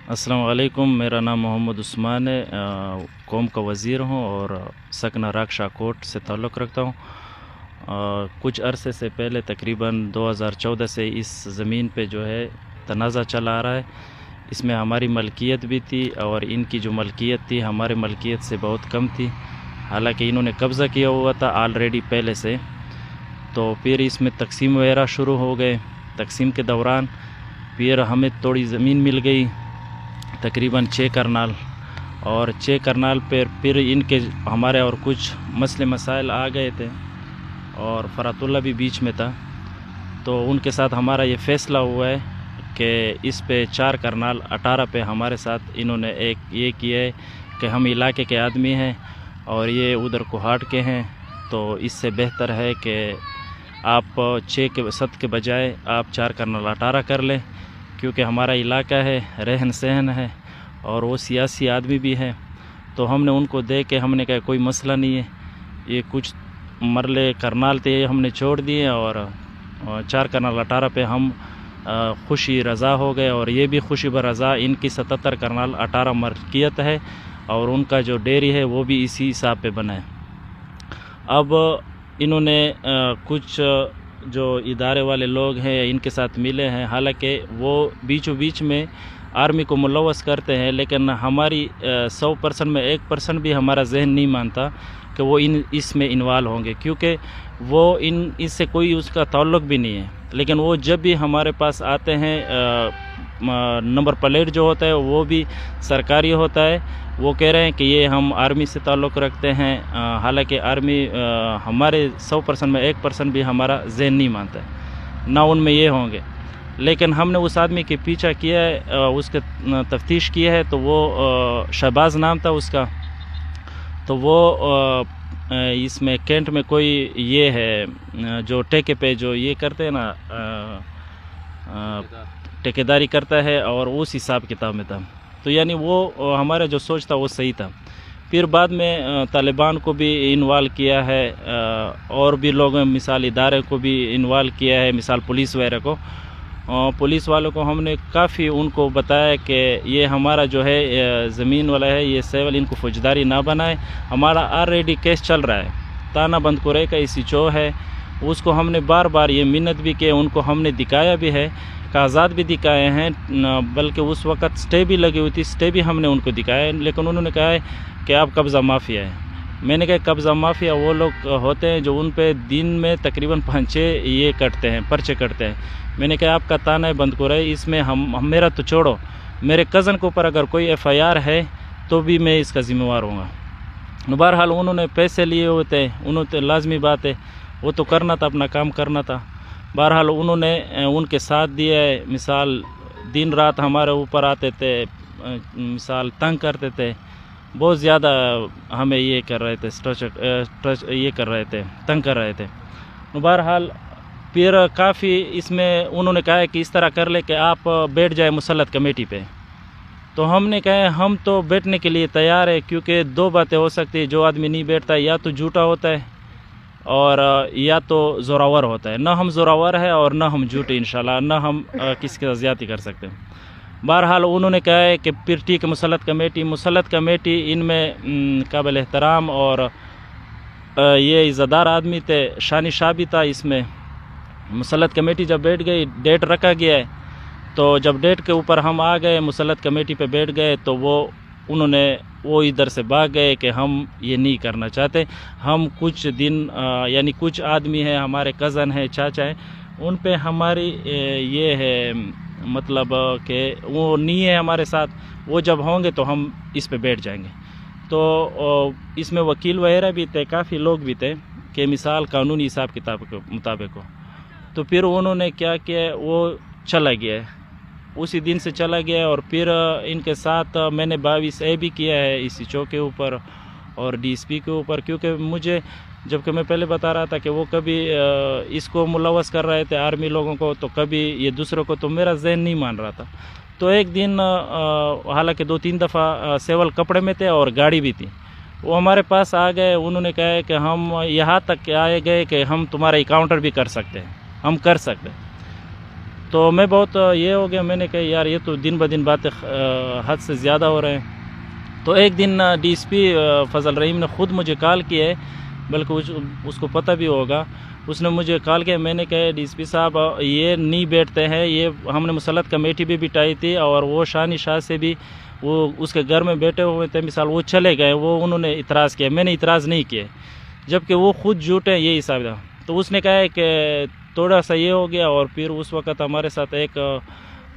السلام علیکم، میرا نام محمد عثمان ہے، قوم کا وزیر ہوں اور سکنہ راکشا کوٹ سے تعلق رکھتا ہوں۔ کچھ عرصے سے پہلے تقریباً 2014 سے اس زمین پہ جو ہے تنازع چلا آ رہا ہے۔ اس میں ہماری ملکیت بھی تھی اور ان کی جو ملکیت تھی ہمارے ملکیت سے بہت کم تھی، حالانکہ انہوں نے قبضہ کیا ہوا تھا آلریڈی پہلے سے۔ تو پھر اس میں تقسیم وغیرہ شروع ہو گئے۔ تقسیم کے دوران پھر ہمیں تھوڑی زمین مل گئی، تقریباً 6 کرنال، اور 6 کرنال پھر ان کے ہمارے اور کچھ مسئلے مسائل آ گئے تھے اور فرات اللہ بھی بیچ میں تھا۔ تو ان کے ساتھ ہمارا یہ فیصلہ ہوا ہے کہ اس پہ 4 کرنال 18 پہ ہمارے ساتھ انہوں نے ایک یہ کیا ہے کہ ہم علاقے کے آدمی ہیں اور یہ ادھر کوہاٹ کے ہیں، تو اس سے بہتر ہے کہ آپ 6 کے 7 کے بجائے آپ 4 کرنال 18 کر لیں، کیونکہ ہمارا علاقہ ہے، رہن سہن ہے اور وہ سیاسی آدمی بھی ہے۔ تو ہم نے ان کو دے کے ہم نے کہا کوئی مسئلہ نہیں ہے، یہ کچھ مرلے کرنال تھے یہ ہم نے چھوڑ دیے اور 4 کرنال 18 پہ ہم خوشی رضا ہو گئے، اور یہ بھی خوشی برضا ان کی 77 کرنال 18 ملکیت ہے اور ان کا جو ڈیری ہے وہ بھی اسی حساب پہ بنا ہے۔ اب انہوں نے کچھ جو ادارے والے لوگ ہیں ان کے ساتھ ملے ہیں، حالانکہ وہ بیچوں بیچ میں آرمی کو ملوث کرتے ہیں، لیکن ہماری 100% میں 1% بھی ہمارا ذہن نہیں مانتا کہ وہ اس میں انوالو ہوں گے، کیونکہ وہ اس سے کوئی اس کا تعلق بھی نہیں ہے۔ لیکن وہ جب بھی ہمارے پاس آتے ہیں نمبر پلیٹ جو ہوتا ہے وہ بھی سرکاری ہوتا ہے، وہ کہہ رہے ہیں کہ یہ ہم آرمی سے تعلق رکھتے ہیں، حالانکہ آرمی ہمارے 100% میں 1% بھی ہمارا ذہن نہیں مانتا ہے، نہ ان میں یہ ہوں گے۔ لیکن ہم نے اس آدمی کے پیچھا کیا ہے، اس کے تفتیش کیا ہے، تو وہ شہباز نام تھا اس کا، تو وہ اس میں کینٹ میں کوئی یہ ہے جو ٹھیکے پہ جو یہ کرتے ہیں نا، ٹھیکیداری کرتا ہے، اور اس حساب کتاب میں تھا۔ تو یعنی وہ ہمارا جو سوچ تھا وہ صحیح تھا۔ پھر بعد میں طالبان کو بھی انوالو کیا ہے، اور بھی لوگوں مثال ادارے کو بھی انوالو کیا ہے، مثال پولیس وغیرہ کو۔ پولیس والوں کو ہم نے کافی ان کو بتایا کہ یہ ہمارا جو ہے زمین والا ہے، یہ سیول ان کو فوجداری نہ بنائے، ہمارا آلریڈی کیس چل رہا ہے، تانا بند کورے کا اسی چو ہے، اس کو ہم نے بار بار یہ منت بھی کہ ان کو ہم نے دکھایا بھی ہے، کاغذات بھی دکھائے ہیں، بلکہ اس وقت سٹے بھی لگی ہوئی تھی، سٹے بھی ہم نے ان کو دکھایا، لیکن انہوں نے کہا ہے کہ آپ قبضہ مافیا ہے۔ میں نے کہا قبضہ مافیا وہ لوگ ہوتے ہیں جو ان پہ دن میں تقریباً 5-6 یہ کٹتے ہیں، پرچے کٹتے ہیں۔ میں نے کہا آپ کا تانا ہے بند کو رہے، اس میں ہم میرا تو چھوڑو، میرے کزن کے اوپر اگر کوئی FIR ہے تو بھی میں اس کا ذمہ وار ہوں گا۔ بہرحال انہوں نے پیسے لیے ہوئے تھے، انہوں نے لازمی بات ہے وہ تو کرنا تھا، اپنا کام کرنا تھا۔ بہرحال انہوں نے ان کے ساتھ دیا ہے، مثال دن رات ہمارے اوپر آتے تھے، مثال تنگ کرتے تھے، بہت زیادہ ہمیں یہ کر رہے تھے، یہ کر رہے تھے، تنگ کر رہے تھے۔ بہرحال پھر کافی اس میں انہوں نے کہا کہ اس طرح کر لے کہ آپ بیٹھ جائے مسلط کمیٹی پہ، تو ہم نے کہا ہم تو بیٹھنے کے لیے تیار ہے، کیونکہ 2 باتیں ہو سکتی ہیں، جو آدمی نہیں بیٹھتا یا تو جھوٹا ہوتا ہے اور یا تو زوراور ہوتا ہے، نہ ہم زوراور ہے اور نہ ہم جھوٹے انشاءاللہ، نہ ہم کسی کے ساتھ زیادتی کر سکتے ہیں۔ بہرحال انہوں نے کہا ہے کہ پھر ٹھیک ہے مسلط کمیٹی ان میں قابل احترام اور یہ عزتدار آدمی تھے، شانی شاہ بھی تھا اس میں۔ مسلط کمیٹی جب بیٹھ گئی، ڈیٹ رکھا گیا ہے، تو جب ڈیٹ کے اوپر ہم آ گئے مسلط کمیٹی پہ بیٹھ گئے، تو انہوں نے ادھر سے بھاگ گئے کہ ہم یہ نہیں کرنا چاہتے، ہم کچھ دن یعنی کچھ آدمی ہیں ہمارے کزن ہیں، چاچا ہیں، ان پہ ہماری یہ ہے مطلب کہ وہ نہیں ہے ہمارے ساتھ، وہ جب ہوں گے تو ہم اس پہ بیٹھ جائیں گے۔ تو اس میں وکیل وغیرہ بھی تھے، کافی لوگ بھی تھے کہ مثال قانونی حساب کتاب کے مطابق ہو۔ تو پھر انہوں نے کیا کیا، وہ چلا گیا ہے، اسی دن سے چلا گیا، اور پھر ان کے ساتھ میں نے 22A بھی کیا ہے اسی چوک کے اوپر اور DSP کے اوپر، کیونکہ مجھے جبکہ میں پہلے بتا رہا تھا کہ وہ کبھی اس کو ملوث کر رہے تھے آرمی لوگوں کو، تو کبھی یہ دوسروں کو، تو میرا ذہن نہیں مان رہا تھا۔ تو ایک دن حالانکہ 2-3 دفعہ سیول کپڑے میں تھے اور گاڑی بھی تھی، وہ ہمارے پاس آ گئے، انہوں نے کہا کہ ہم یہاں تک آئے گئے کہ ہم تمہارا انکاؤنٹر بھی کر سکتے ہیں، ہم کر سکتے ہیں۔ تو میں بہت یہ ہو گیا، میں نے کہا یار یہ تو دن بدن باتیں حد سے زیادہ ہو رہے ہیں. تو ایک دن ڈی ایس پی فضل رحیم نے خود مجھے کال کیا ہے، بلکہ اس کو پتہ بھی ہوگا. اس نے مجھے کال کیا. میں نے کہا ڈی ایس پی صاحب یہ نہیں بیٹھتے ہیں، یہ ہم نے مسلط کمیٹی بھی بٹائی تھی اور وہ شانی شاہ سے بھی وہ اس کے گھر میں بیٹھے ہوئے تھے. مثال وہ چلے گئے، وہ انہوں نے اعتراض کیا، میں نے اعتراض نہیں کیا، جبکہ وہ خود جھوٹے ہیں، یہ حساب تھا. تو اس نے کہا ہے کہ تھوڑا سا یہ ہو گیا. اور پھر اس وقت ہمارے ساتھ ایک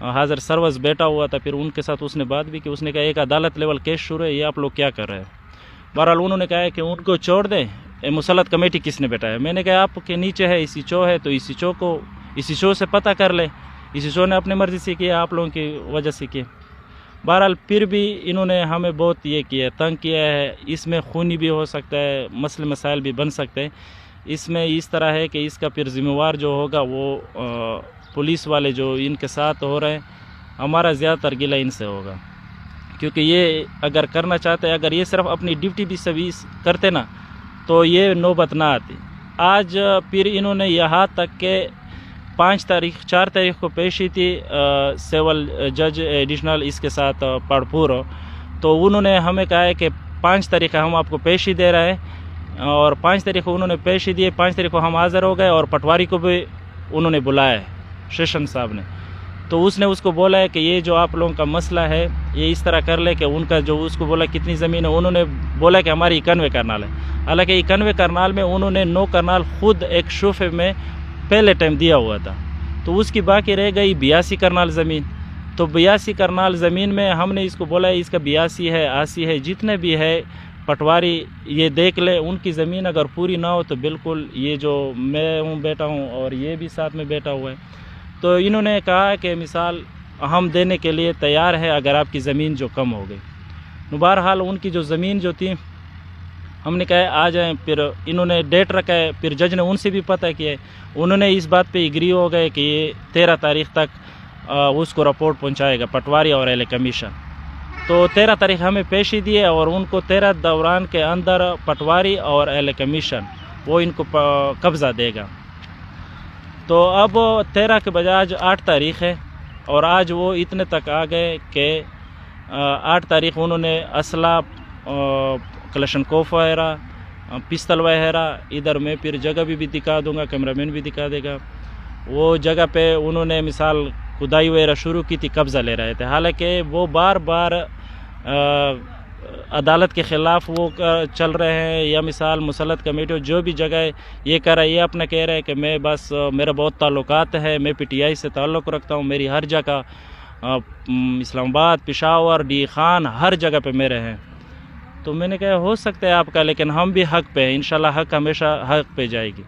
حاضر سروس بیٹھا ہوا تھا، پھر ان کے ساتھ اس نے بات بھی کی. اس نے کہا ایک عدالت لیول کیس شروع ہے، یہ آپ لوگ کیا کر رہے ہیں؟ بہرحال انہوں نے کہا ہے کہ ان کو چھوڑ دیں، مسلط کمیٹی کس نے بیٹھا ہے؟ میں نے کہا آپ کے نیچے ہے اسی چو ہے، تو اسی چو سے پتہ کر لیں. اسی چو نے اپنی مرضی سے کیا، آپ لوگوں کی وجہ سے کیا. بہرحال پھر بھی انہوں نے ہمیں بہت یہ کیا، تنگ کیا ہے. اس میں خونی بھی ہو سکتا ہے، مسئلے مسائل بھی بن سکتے ہیں. اس میں اس طرح ہے کہ اس کا پھر ذمہ وار جو ہوگا وہ پولیس والے جو ان کے ساتھ ہو رہے ہیں. ہمارا زیادہ تر گلہ ان سے ہوگا، کیونکہ یہ اگر کرنا چاہتے ہیں، اگر یہ صرف اپنی ڈیوٹی بھی سروس کرتے نا تو یہ نوبت نہ آتی. آج پھر انہوں نے یہاں تک کہ 4 تاریخ کو پیشی تھی سول جج ایڈیشنل اس کے ساتھ پڑپور. تو انہوں نے ہمیں کہا ہے کہ 5 تاریخ ہم آپ کو پیشی دے رہے ہیں، اور 5 تاریخ کو انہوں نے پیشی دیے. 5 تاریخ کو ہم حاضر ہو گئے، اور پٹواری کو بھی انہوں نے بلایا ہے، سیشن صاحب نے. تو اس نے اس کو بولا ہے کہ یہ جو آپ لوگوں کا مسئلہ ہے یہ اس طرح کر لے کہ ان کا جو اس کو بولا کتنی زمین ہے، انہوں نے بولا کہ ہماری 91 کرنال ہے. حالانکہ 91 کرنال میں انہوں نے 9 کرنال خود ایک شوفے میں پہلے ٹائم دیا ہوا تھا، تو اس کی باقی رہ گئی 82 کرنال زمین. تو 82 کرنال زمین میں ہم نے اس کو بولا ہے اس کا 82 ہے، 80 ہے، جتنے بھی ہے پٹواری یہ دیکھ لے. ان کی زمین اگر پوری نہ ہو تو بالکل یہ جو میں ہوں بیٹا ہوں اور یہ بھی ساتھ میں بیٹھا ہوا ہے. تو انہوں نے کہا کہ مثال ہم دینے کے لیے تیار ہے اگر آپ کی زمین جو کم ہو گئی. بہرحال ان کی جو زمین جو تھی ہم نے کہا آ جائیں. پھر انہوں نے ڈیٹ رکھا ہے، پھر جج نے ان سے بھی پتہ کیا ہے. انہوں نے اس بات پہ ایگری ہو گئے کہ یہ 13 تاریخ تک اس کو رپورٹ پہنچائے گا پٹواری اور اہل کمیشن. تو 13 تاریخ ہمیں پیشی دیے، اور ان کو 13 دوران کے اندر پٹواری اور اہل کمیشن وہ ان کو قبضہ دے گا. تو اب 13 کے بجائے آج 8 تاریخ ہے، اور آج وہ اتنے تک آ گئے کہ 8 تاریخ انہوں نے اسلحہ کلشنکوف وغیرہ، پستل وغیرہ، ادھر میں پھر جگہ بھی دکھا دوں گا، کیمرہ مین بھی دکھا دے گا. وہ جگہ پہ انہوں نے مثال کھدائی وغیرہ شروع کی تھی، قبضہ لے رہے تھے. حالانکہ وہ بار بار عدالت کے خلاف وہ چل رہے ہیں، یا مثال مسلط کمیٹی جو بھی جگہ ہے یہ کر رہا ہے. یہ اپنا کہہ رہے ہیں کہ میں بس میرا بہت تعلقات ہے، میں پی ٹی آئی سے تعلق رکھتا ہوں، میری ہر جگہ اسلام آباد، پشاور، ڈی خان ہر جگہ پہ میرے ہیں. تو میں نے کہا ہو سکتا ہے آپ کا، لیکن ہم بھی حق پہ ہیں، انشاءاللہ حق ہمیشہ حق پہ جائے گی.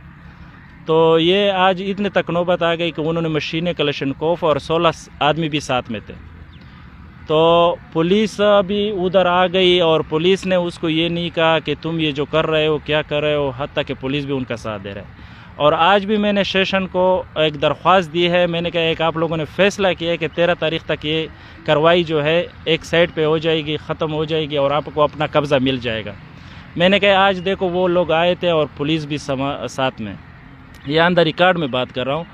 تو یہ آج اتنے تک نوبت آ گئی کہ انہوں نے مشینیں کلشنکوف اور 16 آدمی بھی ساتھ میں تھے. تو پولیس بھی ادھر آ گئی، اور پولیس نے اس کو یہ نہیں کہا کہ تم یہ جو کر رہے ہو کیا کر رہے ہو، حتیٰ کہ پولیس بھی ان کا ساتھ دے رہا ہے. اور آج بھی میں نے سیشن کو ایک درخواست دی ہے. میں نے کہا ایک آپ لوگوں نے فیصلہ کیا ہے کہ 13 تاریخ تک یہ کارروائی جو ہے ایک سائڈ پہ ہو جائے گی، ختم ہو جائے گی، اور آپ کو اپنا قبضہ مل جائے گا. میں نے کہا آج دیکھو وہ لوگ آئے تھے اور پولیس بھی ساتھ میں، یہ اندر ریکارڈ میں بات کر رہا ہوں،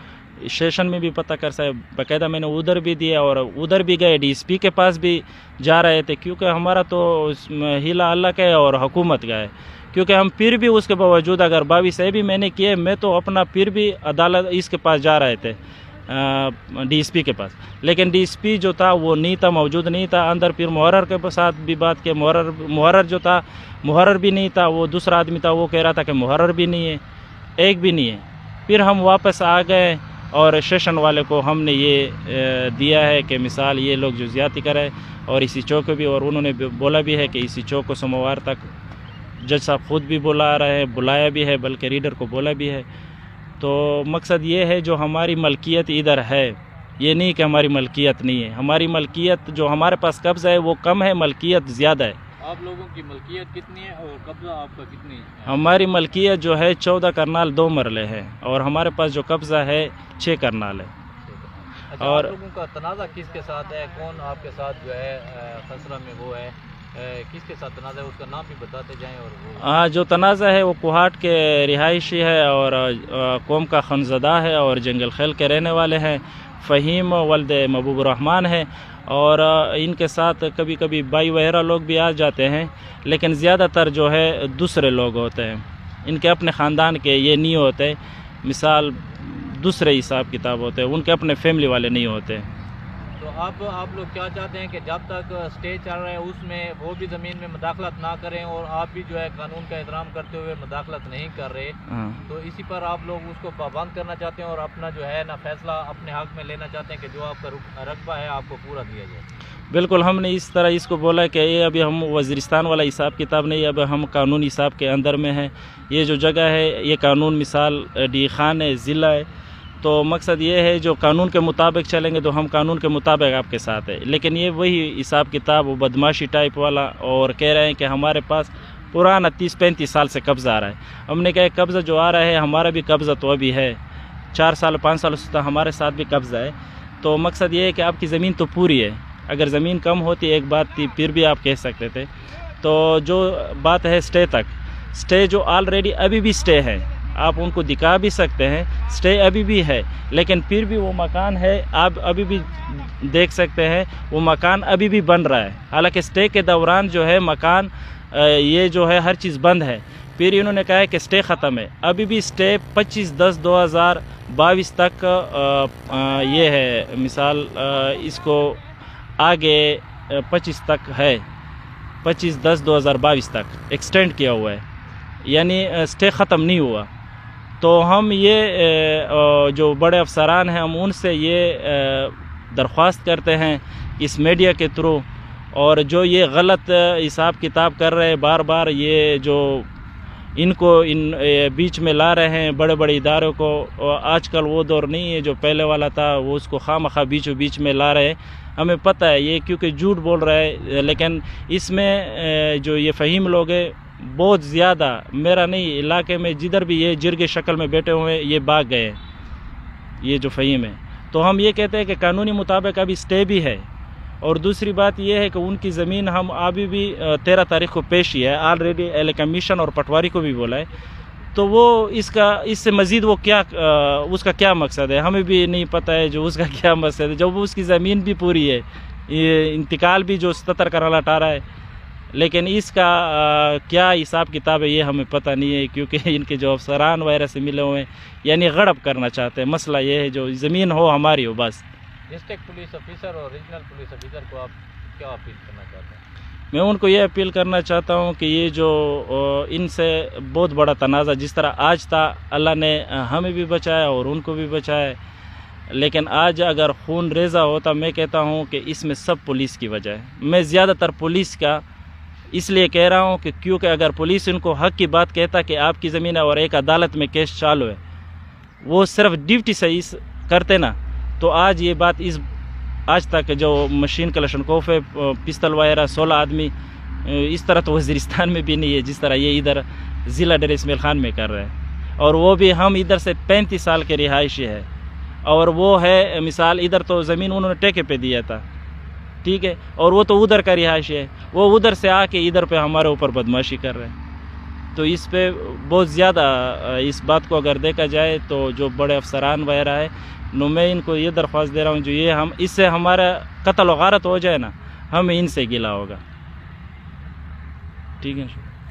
اسٹیشن میں بھی پتہ کر سکے باقاعدہ. میں نے ادھر بھی دیا، اور ادھر بھی گئے، ڈی ایس پی کے پاس بھی جا رہے تھے، کیونکہ ہمارا تو ہیلا اللہ کا ہے اور حکومت کا ہے. کیونکہ ہم پھر بھی اس کے باوجود اگر 22 سے بھی میں نے کیے، میں تو اپنا پھر بھی عدالت اس کے پاس جا رہے تھے، ڈی ایس پی کے پاس. لیکن ڈی ایس پی جو تھا وہ نہیں تھا، موجود نہیں تھا اندر. پھر محرر کے ساتھ بھی بات کی، محرر جو تھا محرر بھی نہیں تھا، وہ دوسرا آدمی تھا، وہ کہہ رہا تھا کہ محرر بھی نہیں ہے، ایک بھی نہیں ہے. پھر ہم واپس آ گئے، اور سیشن والے کو ہم نے یہ دیا ہے کہ مثال یہ لوگ جو زیادتی کرے، اور اسی چوک بھی، اور انہوں نے بولا بھی ہے کہ اسی چوک کو سوموار تک جج صاحب خود بھی بلا رہے ہیں، بلایا بھی ہے، بلکہ ریڈر کو بولا بھی ہے. تو مقصد یہ ہے جو ہماری ملکیت ادھر ہے، یہ نہیں کہ ہماری ملکیت نہیں ہے. ہماری ملکیت جو ہمارے پاس قبضہ ہے وہ کم ہے، ملکیت زیادہ ہے. آپ لوگوں کی ملکیت کتنی ہے اور قبضہ آپ کا کتنی ہے؟ ہماری ملکیت جو ہے 14 کرنال 2 مرلے ہے، اور ہمارے پاس جو قبضہ ہے 6 کرنال ہے. اچھا، اور آپ لوگوں کا تنازع کس کے ساتھ ہے؟ کون آپ کے ساتھ جو ہے خسرہ میں وہ ہے، کس کے ساتھ تنازع ہے؟ اس کا نام بھی بتاتے جائیں. اور جو تنازع ہے وہ کوہاٹ کے رہائشی ہے، اور قوم کا خنزدہ ہے، اور جنگل خیل کے رہنے والے ہیں. فہیم ولد محبوب الرحمان ہے، اور ان کے ساتھ کبھی کبھی بھائی وغیرہ لوگ بھی آ جاتے ہیں، لیکن زیادہ تر جو ہے دوسرے لوگ ہوتے ہیں، ان کے اپنے خاندان کے یہ نہیں ہوتے، مثال دوسرے حساب کتاب ہوتے ہیں، ان کے اپنے فیملی والے نہیں ہوتے۔ تو آپ لوگ کیا چاہتے ہیں کہ جب تک اسٹے چل رہے ہیں اس میں وہ بھی زمین میں مداخلت نہ کریں، اور آپ بھی جو ہے قانون کا احترام کرتے ہوئے مداخلت نہیں کر رہے، تو اسی پر آپ لوگ اس کو پابند کرنا چاہتے ہیں اور اپنا جو ہے نا فیصلہ اپنے حق میں لینا چاہتے ہیں کہ جو آپ کا رقبہ ہے آپ کو پورا دیا جائے؟ بالکل، ہم نے اس طرح اس کو بولا کہ یہ ابھی ہم وزیرستان والا حساب کتاب نہیں، اب ہم قانون حساب کے اندر میں ہیں، یہ جو جگہ ہے یہ قانون مثال ڈی خان ہے، ضلع ہے، تو مقصد یہ ہے جو قانون کے مطابق چلیں گے تو ہم قانون کے مطابق آپ کے ساتھ ہیں، لیکن یہ وہی حساب کتاب وہ بدماشی ٹائپ والا، اور کہہ رہے ہیں کہ ہمارے پاس پرانا 30-35 سال سے قبضہ آ رہا ہے۔ ہم نے کہا قبضہ جو آ رہا ہے ہمارا بھی قبضہ تو ابھی ہے، 4 سال 5 سال سے ہمارے ساتھ بھی قبضہ ہے، تو مقصد یہ ہے کہ آپ کی زمین تو پوری ہے، اگر زمین کم ہوتی ایک بات تھی پھر بھی آپ کہہ سکتے تھے، تو جو بات ہے اسٹے تک، اسٹے جو آلریڈی ابھی بھی اسٹے ہے، آپ ان کو دکھا بھی سکتے ہیں، اسٹے ابھی بھی ہے، لیکن پھر بھی وہ مکان ہے، آپ ابھی بھی دیکھ سکتے ہیں وہ مکان ابھی بھی بن رہا ہے، حالانکہ اسٹے کے دوران جو ہے مکان یہ جو ہے ہر چیز بند ہے، پھر انہوں نے کہا ہے کہ اسٹے ختم ہے، ابھی بھی اسٹے 25/10/2022 تک یہ ہے، مثال اس کو آگے 25 تک ہے، 25/10/2022 تک ایکسٹینڈ کیا ہوا ہے، یعنی اسٹے ختم نہیں ہوا۔ تو ہم یہ جو بڑے افسران ہیں ہم ان سے یہ درخواست کرتے ہیں اس میڈیا کے تھرو، اور جو یہ غلط حساب کتاب کر رہے ہیں بار بار، یہ جو ان کو بیچ میں لا رہے ہیں بڑے بڑے اداروں کو، آج کل وہ دور نہیں ہے جو پہلے والا تھا، وہ اس کو خواہ بیچ میں لا رہے ہیں، ہمیں پتہ ہے یہ کیونکہ جھوٹ بول رہا ہے، لیکن اس میں جو یہ فہیم لوگ ہیں بہت زیادہ، میرا نہیں علاقے میں جدھر بھی یہ جرگے شکل میں بیٹھے ہوئے ہیں یہ بھاگ گئے ہیں، یہ جو فہیم ہے، تو ہم یہ کہتے ہیں کہ قانونی مطابق ابھی اسٹے بھی ہے، اور دوسری بات یہ ہے کہ ان کی زمین ہم ابھی بھی 13 تاریخ کو پیش کی ہے، آلریڈی اہل کمیشن اور پٹواری کو بھی بولا ہے، تو وہ اس سے مزید وہ کیا اس کا کیا مقصد ہے ہمیں بھی نہیں پتہ ہے، جو اس کا کیا مقصد ہے، جب اس کی زمین بھی پوری ہے، یہ انتقال بھی جو 77 کرالہ ٹارا ہے، لیکن اس کا کیا حساب کتاب ہے یہ ہمیں پتہ نہیں ہے، کیونکہ ان کے جو افسران وغیرہ سے ملے ہوئے ہیں یعنی غڑب کرنا چاہتے ہیں، مسئلہ یہ ہے جو زمین ہو ہماری ہو بس۔ ڈسٹرکٹ پولیس آفیسر اور ریجنل پولیس آفیسر کو آپ کیا اپیل کرنا چاہتے ہیں؟ میں ان کو یہ اپیل کرنا چاہتا ہوں کہ یہ جو ان سے بہت بڑا تنازع جس طرح آج تھا، اللہ نے ہمیں بھی بچایا اور ان کو بھی بچایا، لیکن آج اگر خون ریزہ ہوتا، میں کہتا ہوں کہ اس میں سب پولیس کی وجہ ہے، میں زیادہ تر پولیس کا اس لیے کہہ رہا ہوں کہ کیونکہ اگر پولیس ان کو حق کی بات کہتا کہ آپ کی زمین ہے اور ایک عدالت میں کیس چالو ہے، وہ صرف ڈیوٹی سے کرتے نا، تو آج یہ بات آج تک جو مشین کلشنکوف ہے، پستل وغیرہ 16 آدمی، اس طرح تو وزیرستان میں بھی نہیں ہے جس طرح یہ ادھر ضلع ڈیر اسماعیل خان میں کر رہے ہیں، اور وہ بھی ہم ادھر سے 35 سال کے رہائشی ہے، اور وہ ہے مثال ادھر تو زمین انہوں نے ٹیکے پہ دیا تھا، ٹھیک ہے، اور وہ تو ادھر کا رہائشی ہے، وہ ادھر سے آ کے ادھر پہ ہمارے اوپر بدماشی کر رہے ہیں، تو اس پہ بہت زیادہ اس بات کو اگر دیکھا جائے تو جو بڑے افسران وغیرہ ہے، میں ان کو یہ درخواست دے رہا ہوں جو یہ ہم اس سے ہمارا قتل و غارت ہو جائے نا، ہمیں ان سے گلہ ہوگا، ٹھیک ہے۔